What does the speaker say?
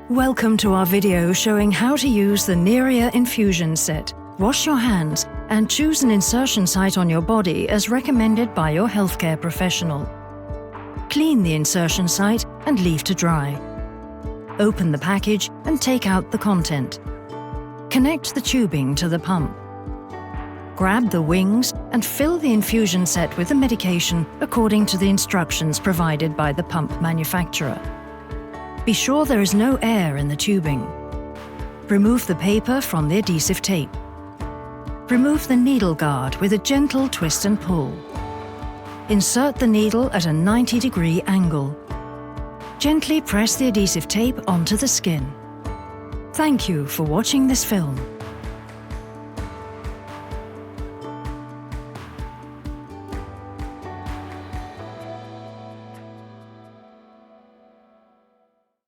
Welcome to our video showing how to use the Neria Infusion set. Wash your hands and choose an insertion site on your body as recommended by your healthcare professional. Clean the insertion site and leave to dry. Open the package and take out the content. Connect the tubing to the pump. Grab the wings and fill the infusion set with the medication according to the instructions provided by the pump manufacturer. Be sure there is no air in the tubing. Remove the paper from the adhesive tape. Remove the needle guard with a gentle twist and pull. Insert the needle at a 90-degree angle. Gently press the adhesive tape onto the skin. Thank you for watching this film.